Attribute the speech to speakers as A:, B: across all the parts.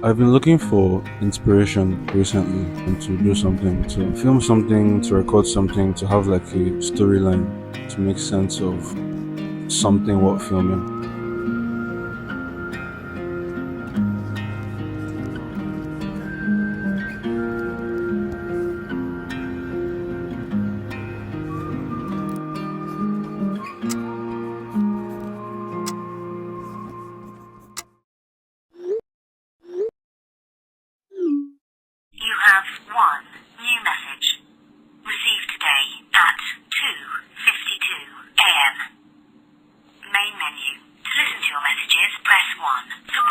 A: I've been looking for inspiration recently and to do something, to film something, to record something, to have like a storyline to make sense of something worth filming.
B: You have one new message. Received today at 2:52 a.m. Main menu. To listen to your messages, press 1. For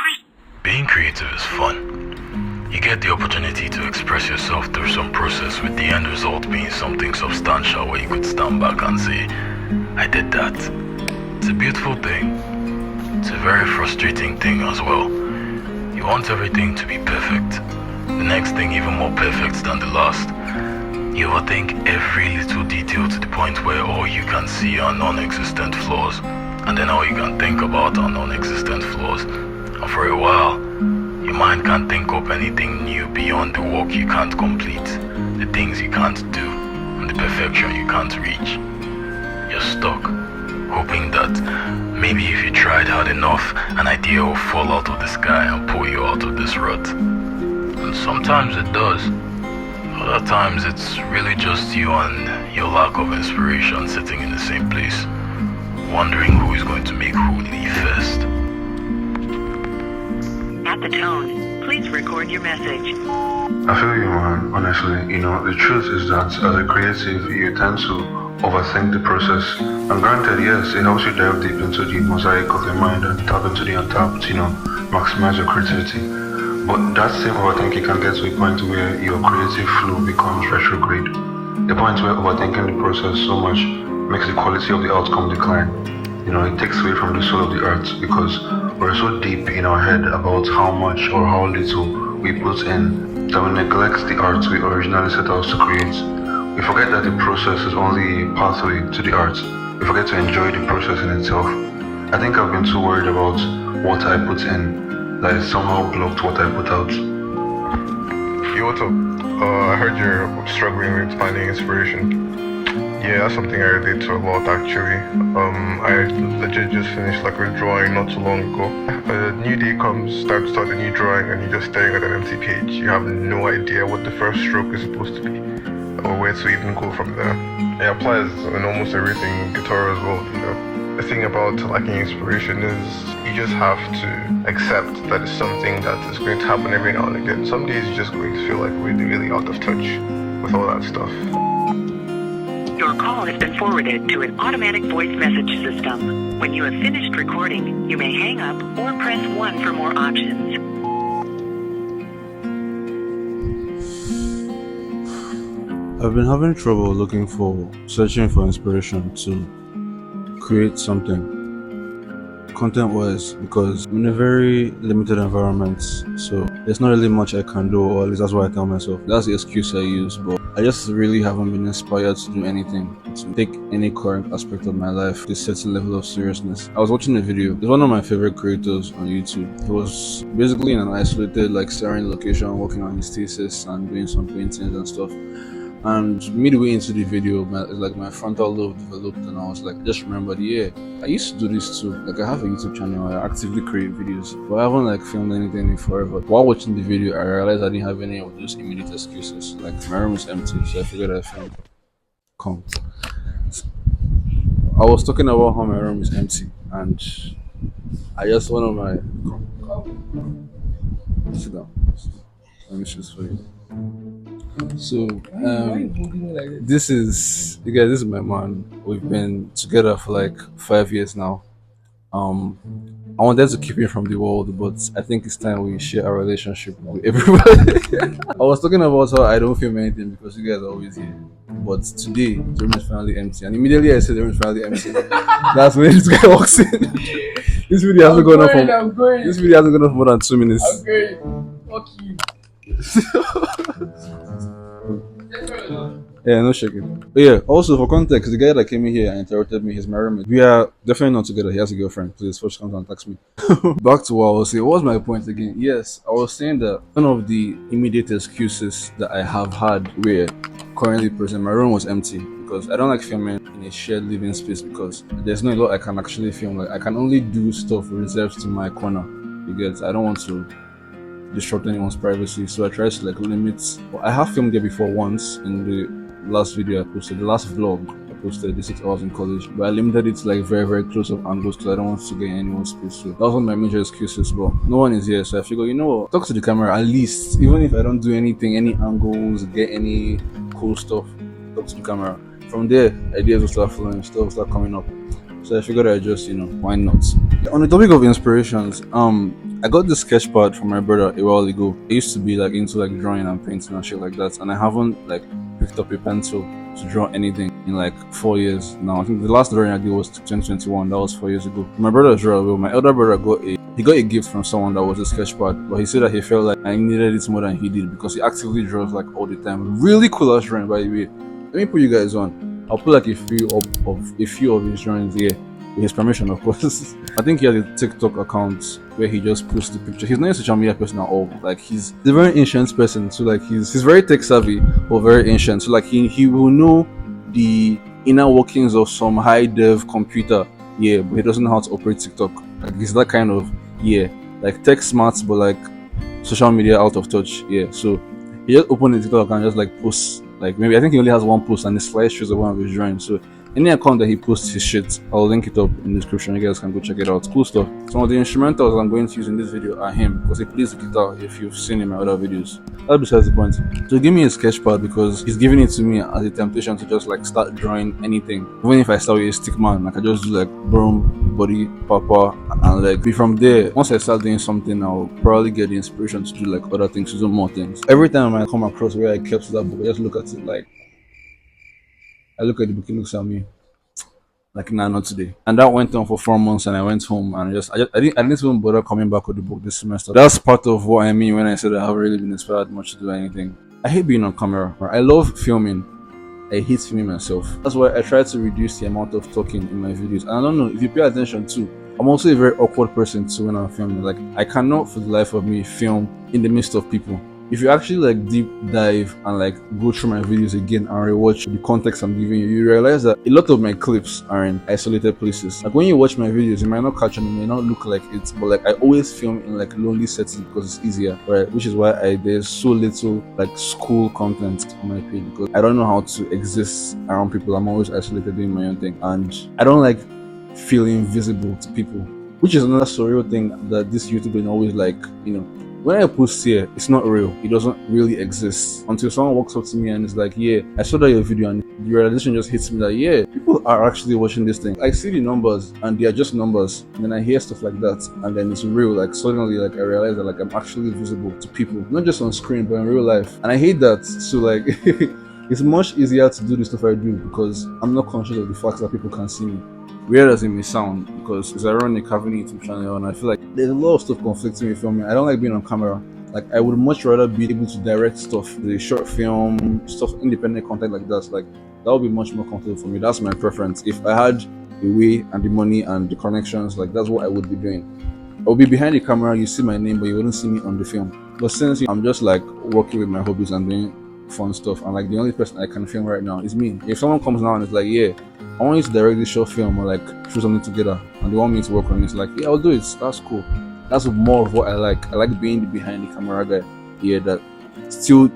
C: Being creative is fun. You get the opportunity to express yourself through some process with the end result being something substantial where you could stand back and say, I did that. It's a beautiful thing. It's a very frustrating thing as well. You want everything to be perfect. The next thing even more perfect than the last. You overthink every little detail to the point where all you can see are non-existent flaws. And then all you can think about are non-existent flaws. And for a while, your mind can't think up anything new beyond the work you can't complete, the things you can't do, and the perfection you can't reach. You're stuck, hoping that maybe if you tried hard enough, an idea will fall out of the sky and pull you out of this rut. And sometimes it does. Other times it's really just you and your lack of inspiration sitting in the same place, wondering who is going to make who leave first.
B: At the tone, please record your message.
D: I feel you, man. Honestly, the truth is that as a creative, you tend to overthink the process. And granted, yes, it helps you dive deep into the mosaic of your mind and tap into the untapped, maximize your creativity. But that same overthinking can get to a point where your creative flow becomes retrograde. The point where overthinking the process so much makes the quality of the outcome decline. It takes away from the soul of the art because we're so deep in our head about how much or how little we put in that we neglect the art we originally set out to create. We forget that the process is only a pathway to the art. We forget to enjoy the process in itself. I think I've been too worried about what I put in that it somehow blocked what I put out.
E: Yo, what's up? I heard you're struggling with finding inspiration. Yeah, that's something I relate to a lot actually. I legit just finished like a drawing not too long ago. A new day comes, time to start a new drawing and you're just staring at an empty page. You have no idea what the first stroke is supposed to be or where to even go from there. It applies in almost everything, guitar as well. The thing about lacking inspiration is you just have to accept that it's something that is going to happen every now and again. Some days you're just going to feel like really, really out of touch with all that stuff.
B: Your call has been forwarded to an automatic voice message system. When you have finished recording, you may hang up or press 1 for more options.
A: I've been having trouble searching for inspiration to create something content wise because I'm in a very limited environment, so there's not really much I can do, or at least that's what I tell myself. That's the excuse I use, but I just really haven't been inspired to do anything, to take any current aspect of my life to a certain level of seriousness. I was watching a video. There's one of my favorite creators on YouTube. He was basically in an isolated, serene location, working on his thesis and doing some paintings and stuff. And midway into the video, my frontal lobe developed, and I was like, just remembered, yeah, I used to do this too. I have a YouTube channel where I actively create videos, but I haven't filmed anything in forever. While watching the video, I realized I didn't have any of those immediate excuses. My room is empty, so I figured I'd film. Come. I was talking about how my room is empty, and I just one of my come. Sit down. Let me choose for you. So this is my man. We've been together for 5 years now. I wanted to keep him from the world, but I think it's time we share our relationship with everybody. I was talking about how I don't film anything because you guys are always here. But today the room is finally empty, and immediately I said the room is finally empty. That's when this guy walks in. This video hasn't gone on for more than 2 minutes.
F: I'm going. Fuck you.
A: Yeah, no shaking. But yeah, also for context, the guy that came in here and interrupted me, he's my roommate. We are definitely not together. He has a girlfriend. Please, first come and text me. Back to what I was saying. What was my point again? Yes, I was saying that one of the immediate excuses that I have had where currently present, my room was empty because I don't like filming in a shared living space because there's not a lot I can actually film. Like I can only do stuff reserved to my corner. You get? I don't want to disrupt anyone's privacy, so I try to like limit. Well, I have filmed there before once in the last video I posted, the last vlog I posted, the 6 hours in college, but I limited it to like very very close up angles because I don't want to get anyone's space. So that was one of my major excuses. But no one is here, so I figure, you know what, talk to the camera at least, even if I don't do anything, any angles, get any cool stuff, talk to the camera. From there, ideas will start flowing, stuff will start coming up. So I figured I just, why not? On the topic of inspirations, I got this sketch pad from my brother a while ago. I used to be like into like drawing and painting and shit like that, and I haven't like picked up a pencil to draw anything in like 4 years now. I think the last drawing I did was 2021. That was 4 years ago. My brother drew well. My elder brother got a gift from someone that was a sketch pad, but he said that he felt like I needed it more than he did because he actively draws like all the time. Really cool ass drawing, by the way. Let me put you guys on. I'll put like a few of his drawings here, with his permission, of course. I think he has a TikTok account where he just posts the picture. He's not a social media person at all. Like he's a very ancient person, so like he's very tech savvy but very ancient. So like he will know the inner workings of some high dev computer, yeah, but he doesn't know how to operate TikTok. Like he's that kind of, yeah, like tech smart but like social media out of touch, yeah. So he just opened the TikTok account and just like posts, like maybe I think he only has one post and it's slide shows of one of his drawings. So any account that he posts his shit, I'll link it up in the description. You guys can go check it out. Cool stuff. Some of the instrumentals I'm going to use in this video are him because he plays the guitar if you've seen him in my other videos. That besides the point. So give me a sketch pad because he's giving it to me as a temptation to just like start drawing anything. Even if I start with a stick man, like I just do like broom, body, papa, and like be from there. Once I start doing something, I'll probably get the inspiration to do like other things, to do more things. Every time I come across where I kept that book, I just look at it like I look at the book, it looks at me like, nah, not today. And that went on for 4 months, and I went home and I didn't even bother coming back with the book this semester. That's part of what I mean when I said I haven't really been inspired much to do anything. I hate being on camera. I love filming. I hate filming myself. That's why I try to reduce the amount of talking in my videos. And I don't know if you pay attention too. I'm also a very awkward person too when I'm filming. Like I cannot for the life of me film in the midst of people. If you actually like deep dive and like go through my videos again and rewatch the context I'm giving you, you realize that a lot of my clips are in isolated places. Like when you watch my videos, you might not catch them, it may not look like it, but like I always film in like lonely settings because it's easier, right? Which is why there's so little like school content on my page because I don't know how to exist around people. I'm always isolated doing my own thing, and I don't like feeling visible to people, which is another surreal thing that this YouTuber always like, when I post here, it's not real. It doesn't really exist until someone walks up to me and is like, yeah, I saw that your video, and the realization just hits me that, yeah, people are actually watching this thing. I see the numbers and they are just numbers, and then I hear stuff like that, and then it's real. Like suddenly, like I realize that like I'm actually visible to people, not just on screen, but in real life. And I hate that. So like, it's much easier to do the stuff I do because I'm not conscious of the fact that people can see me. Weird as it may sound, because it's ironic having a YouTube channel, and I feel like there's a lot of stuff conflicting with filming. I don't like being on camera. Like I would much rather be able to direct stuff, the short film stuff, independent content like that. Like that would be much more comfortable for me. That's my preference. If I had the way and the money and the connections, like that's what I would be doing. I would be behind the camera, you see my name, but you wouldn't see me on the film. But since I'm just like working with my hobbies and doing fun stuff, and like the only person I can film right now is me. If someone comes now and is like, yeah, I want you to direct this short film or like shoot something together, and they want me to work on it, it's like, yeah, I'll do it. That's cool. That's more of what I like. I like being the behind the camera guy, yeah, that still,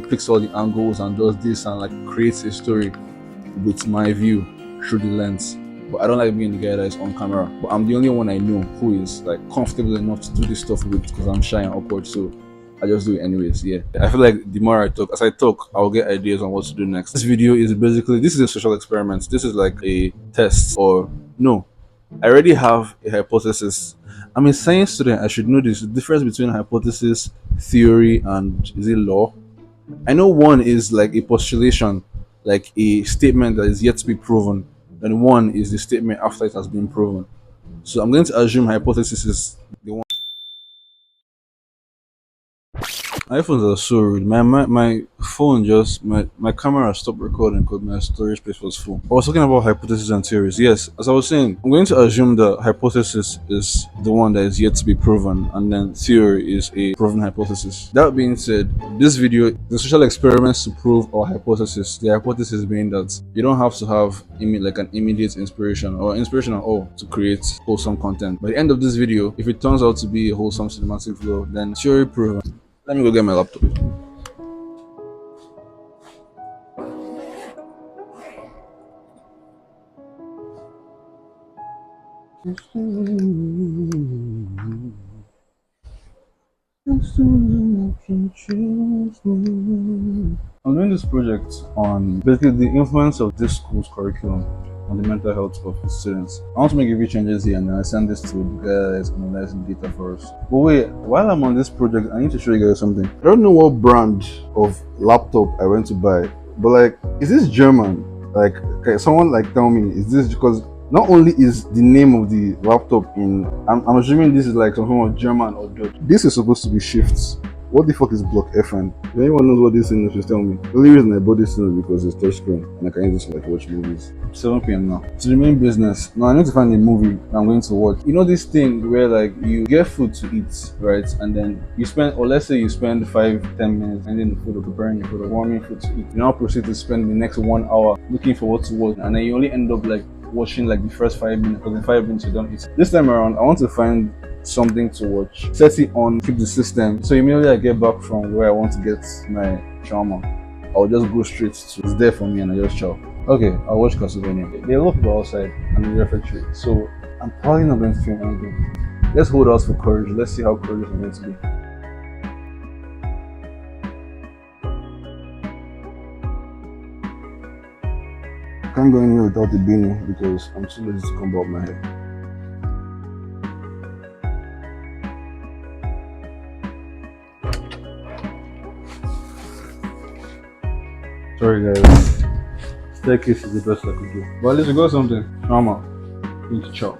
A: picks all the angles and does this and like creates a story with my view through the lens. But I don't like being the guy that is on camera. But I'm the only one I know who is like comfortable enough to do this stuff with because I'm shy and awkward. So I just do it anyways, yeah. I feel like the more I talk, as I talk, I'll get ideas on what to do next. This video is basically, this is a social experiment. This is like a test, or no, I already have a hypothesis. I'm a science student, I should know this. The difference between hypothesis, theory, and is it law? I know one is like a postulation, like a statement that is yet to be proven, and one is the statement after it has been proven. So I'm going to assume hypothesis is the one. iPhones are so rude. My phone just my camera stopped recording because my storage space was full. I was talking about hypotheses and theories. Yes, as I was saying, I'm going to assume that hypothesis is the one that is yet to be proven, and then theory is a proven hypothesis. That being said, this video, the social experiments to prove our hypothesis. The hypothesis being that you don't have to have like an immediate inspiration or inspiration at all to create wholesome content. By the end of this video, if it turns out to be a wholesome cinematic flow, then theory proven. Let me go get my laptop. I'm doing this project on basically the influence of this school's curriculum on the mental health of the students. I want to make a few changes here and then I send this to the guy that is analyzing data for us. But wait, while I'm on this project, I need to show you guys something. I don't know what brand of laptop I went to buy, but like, is this German? Like, okay, someone like tell me, is this because not only is the name of the laptop in, I'm assuming this is like some form of German or Dutch. This is supposed to be shifts. What the fuck is block FN? If anyone knows what this thing is, just tell me. The only reason I bought this thing is because it's touchscreen and I can use it to like watch movies. 7 p.m. now. To the main business. Now I need to find a movie I'm going to watch. You know this thing where like you get food to eat, right? And then you spend, or let's say you spend 5-10 minutes finding the food or preparing your food or warming food to eat. You now proceed to spend the next 1 hour looking for what to watch, and then you only end up like watching like the first 5 minutes, because in 5 minutes you don't eat. This time around, I want to find something to watch, set it on, keep the system. So immediately I get back from where I want to get my shawarma, I'll just go straight to it's there for me and I just chow. Okay, I'll watch Castlevania. There are a lot of people outside and in the refectory, so I'm probably not going to film anything. Let's hold out for courage. Let's see how courageous I'm going to be. I can't go anywhere without the beanie because I'm too lazy to comb out my hair. Sorry guys, staircase is the best I could do. But at least we got something. Trauma. Need to chop.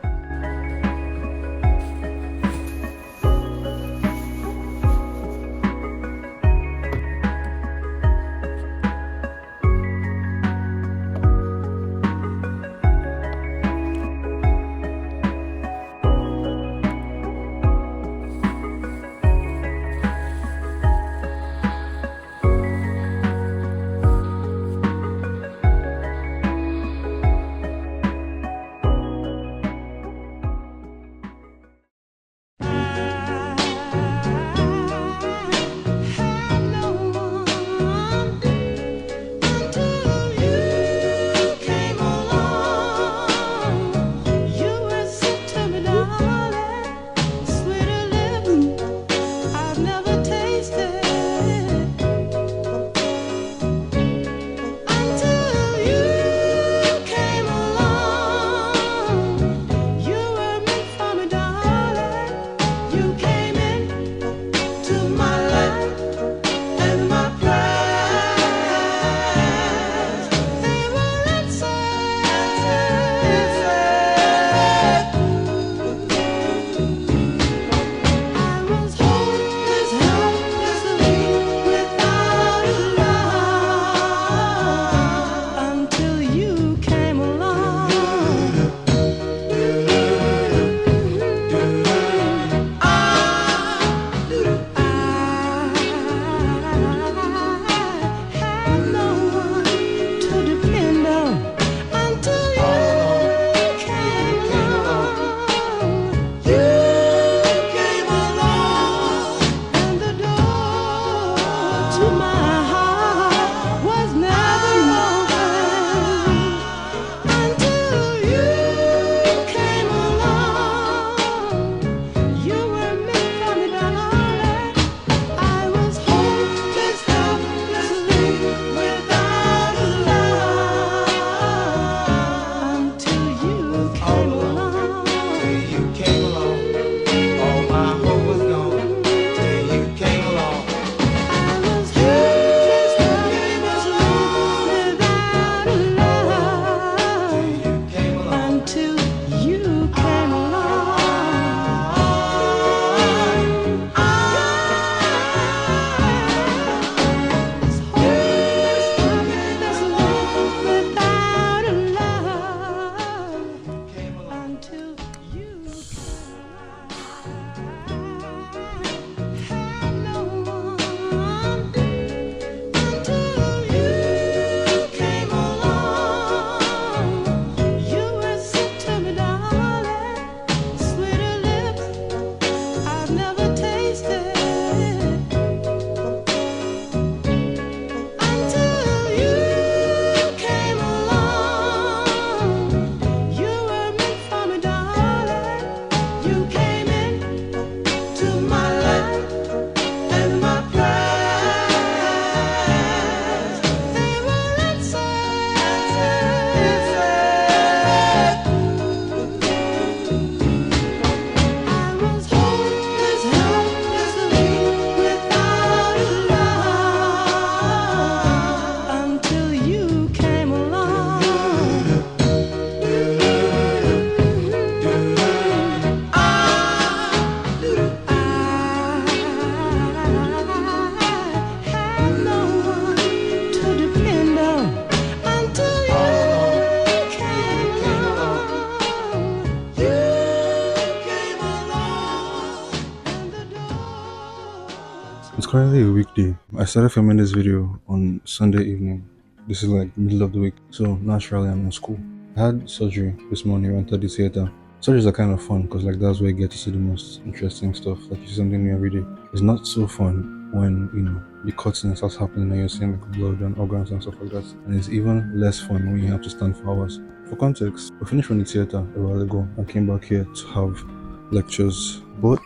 A: currently a weekday. I started filming this video on Sunday evening. This is like middle of the week, so naturally I'm in school. I had surgery this morning, went to the theater. Surgeries are kind of fun because like that's where you get to see the most interesting stuff. Like you see something new every day. It's not so fun when the cutting starts happening and you're seeing like blood and organs and stuff like that. And it's even less fun when you have to stand for hours. For context, we finished from the theater a while ago and came back here to have lectures, but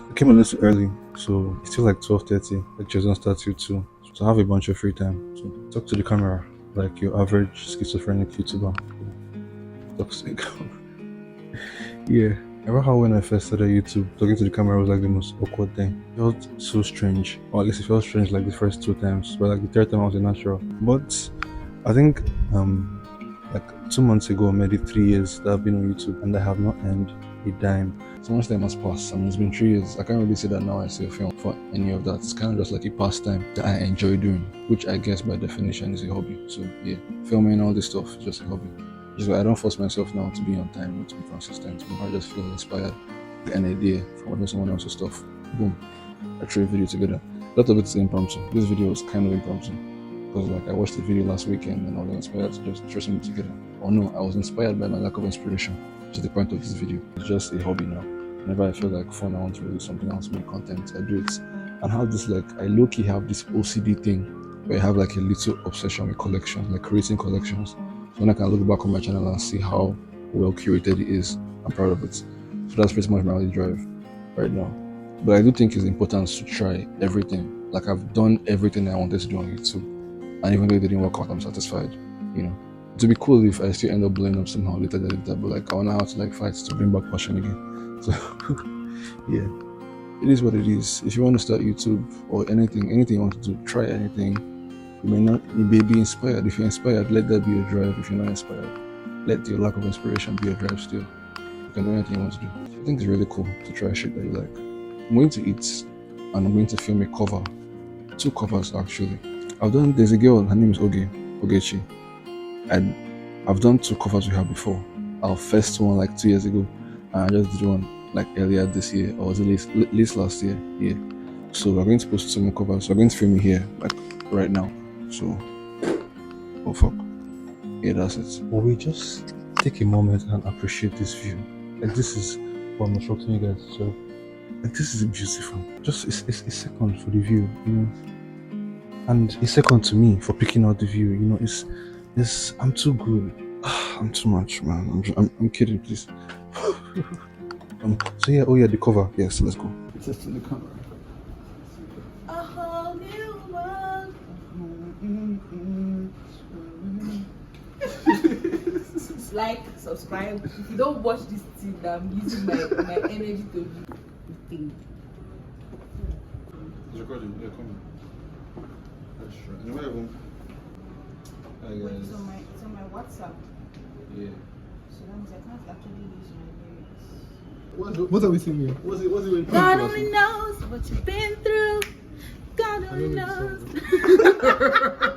A: I came a little early, so it's still like 12:30. Lectures don't start till 2, so I have a bunch of free time. So talk to the camera like your average schizophrenic YouTuber. Toxic. Yeah. I remember how when I first started YouTube, talking to the camera was like the most awkward thing. It felt so strange. Or at least it felt strange like the first 2 times, but like the third time I was a natural. But I think like 2 months ago, maybe 3 years that I've been on YouTube and I have not earned a dime. So much time has passed. I mean, it's been 3 years. I can't really say that now I see a film for any of that. It's kind of just like a pastime that I enjoy doing, which I guess by definition is a hobby. So yeah, filming all this stuff is just a hobby. Just I don't force myself now to be on time or to be consistent. I just feel inspired, get an idea from watching someone else's stuff. Boom, I throw a video together. A lot of it is impromptu. This video is kind of impromptu because like I watched the video last weekend and I was inspired to just throw something together. Or no, I was inspired by my lack of inspiration. To the point of this video, it's just a hobby now. Whenever I feel like fun, I want to release something else, make content, I do it. And how this like I low-key have this OCD thing where I have like a little obsession with collections, like creating collections. So when I can look back on my channel and see how well curated it is, I'm proud of it. So that's pretty much my only drive right now. But I do think it's important to try everything. Like I've done everything I wanted to do on YouTube, and even though it didn't work out, I'm satisfied. It'd be cool if I still end up blowing up somehow later, but like I wanna have to like fight to bring back passion again. So yeah, it is what it is. If you want to start YouTube or anything you want to do, try anything. You may be inspired. If you're inspired, let that be your drive. If you're not inspired, let your lack of inspiration be your drive still. You can do anything you want to do. I think it's really cool to try shit that you like. I'm going to eat and I'm going to film a cover. 2 covers actually. There's a girl, her name is Ogechi. And I've done 2 covers with her before. Our first one like 2 years ago, and I just did one like earlier this year, or was it late last year? Yeah. So we're going to post 2 more covers. So we're going to film it here, like right now. So, oh fuck, yeah, that's it. But we just take a moment and appreciate this view. Like this is what I'm instructing you guys. So, like this is beautiful. Just it's a second for the view, and a second to me for picking out the view. It's I'm too good. I'm too much, man. I'm kidding, please. The cover. Yes, let's go. Just to the camera.
F: A whole new world. Like, subscribe. If you don't watch this thing, I'm using my energy to do the thing.
A: It's recording. Yeah, come on. That's true. Anyway, hi guys.
F: It's on my WhatsApp.
A: Yeah.
F: So that means I can't actually use my lyrics.
G: What are we saying here?
A: What's it
F: God only knows what you've been through. God only knows.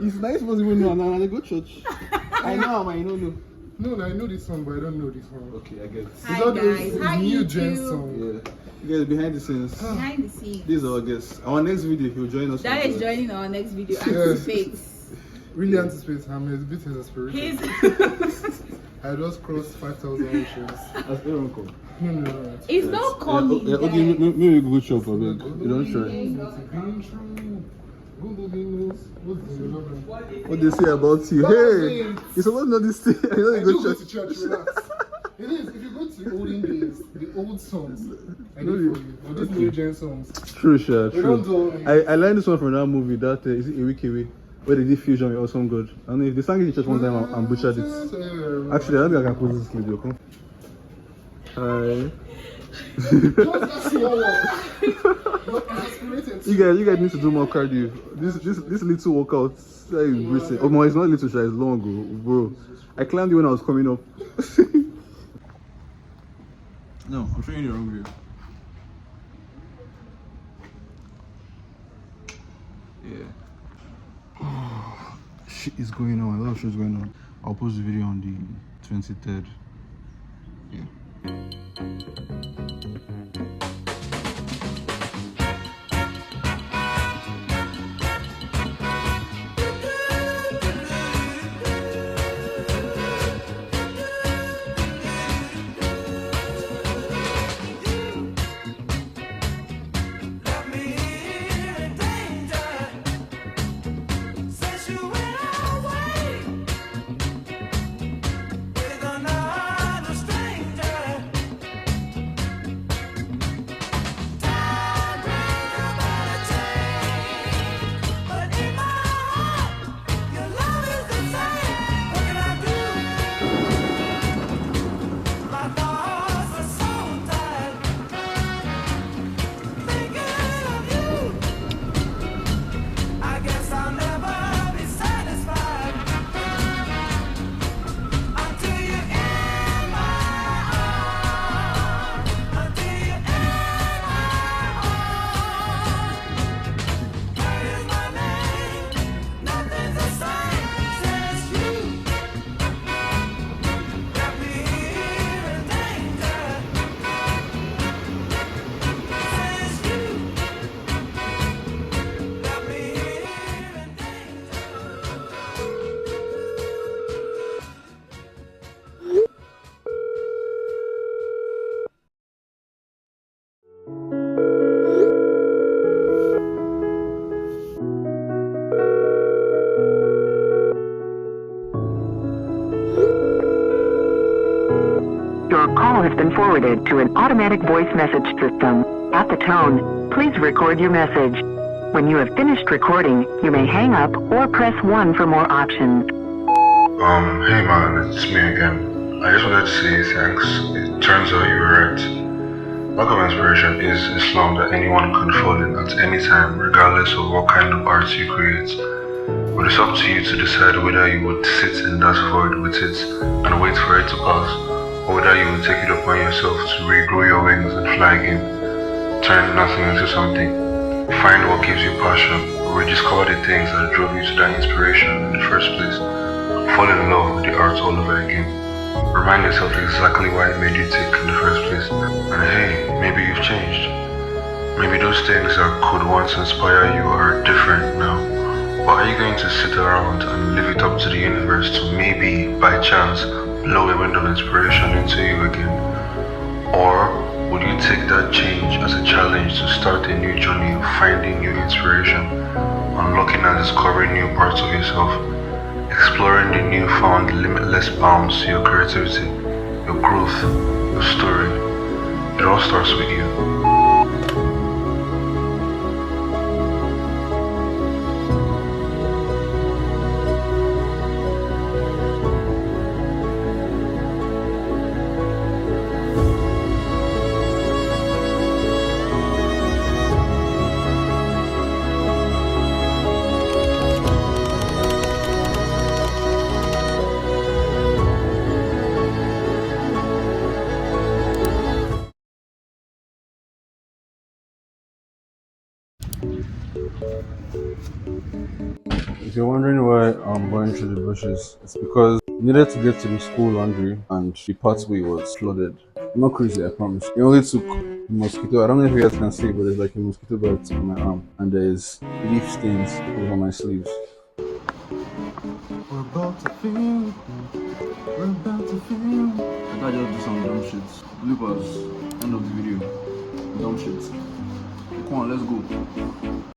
G: It's nice for even know and I go church. I know, I don't know. No, I know this song, but I don't know this one.
A: Okay, I get it.
F: Hi guys, how
G: new
F: you
G: gen
F: do?
G: song.
A: Yeah. You guys behind the scenes.
F: Behind the scenes.
A: This is our guest. Our next video, he'll join us.
F: That is joining our next video.
G: Yes.
F: Anticipate.
G: Really anticipate. I'm a bit inspiration.
F: He's
G: I just crossed 5,000 wishes.
A: That's Aaron call.
G: No.
F: it's not coming.
A: Okay, maybe go shop a bit. You don't try. What they say about you? Hey, it's about not this thing. I know
G: I
A: you
G: do
A: go
G: go
A: church.
G: to church, relax. It is, if you go to the olden days, the old songs, I
A: No,
G: know
A: you-
G: for you. Or these new gen songs.
A: True, sure,
G: We don't
A: true.
G: do
A: I learned this one from that movie. That is it A Week Away, where they did fusion with Awesome God. And if they sang it in church one time and butchered it. Actually, I don't think I can post this video. Come. Hi.
G: Just that small one. But aspirated.
A: You guys need to do more cardio. This little workout that is Britain. Oh my, it's not little, it's long, bro. I climbed it when I was coming up. No, I'm showing you the wrong view. Yeah. Shit is going on. A lot of shit is going on. I'll post the video on the 23rd. Yeah.
H: forwarded to an automatic voice message system. At the tone, please record your message. When you have finished recording, you may hang up or press 1 for more options.
D: Hey man, it's me again. I just wanted to say thanks. It turns out you were right. Lack of inspiration is a slum that anyone can fall in at any time, regardless of what kind of art you create. But it's up to you to decide whether you would sit in that void with it and wait for it to pass, or whether you would take it upon yourself to regrow your wings and fly again. Turn nothing into something. Find what gives you passion, rediscover the things that drove you to that inspiration in the first place. Fall in love with the art all over again. Remind yourself exactly why it made you tick in the first place. And hey, maybe you've changed. Maybe those things that could once inspire you are different now. But are you going to sit around and leave it up to the universe to maybe, by chance, blow a wind of inspiration into you again? Or would you take that change as a challenge to start a new journey of finding new inspiration, unlocking and discovering new parts of yourself, exploring the newfound limitless bounds to your creativity, your growth, your story? It all starts with you.
A: If you're wondering why I'm going through the bushes, it's because I needed to get to the school laundry and the pathway was flooded. I'm not crazy, I promise. It only took a mosquito. I don't know if you guys can see, but there's like a mosquito bite on my arm and there's leaf stains over my sleeves.
G: We're about to feel. We're about to feel.
A: I thought I'd just do some dumb shit. Bloopers. End of the video. Dumb shit. Come on, let's go.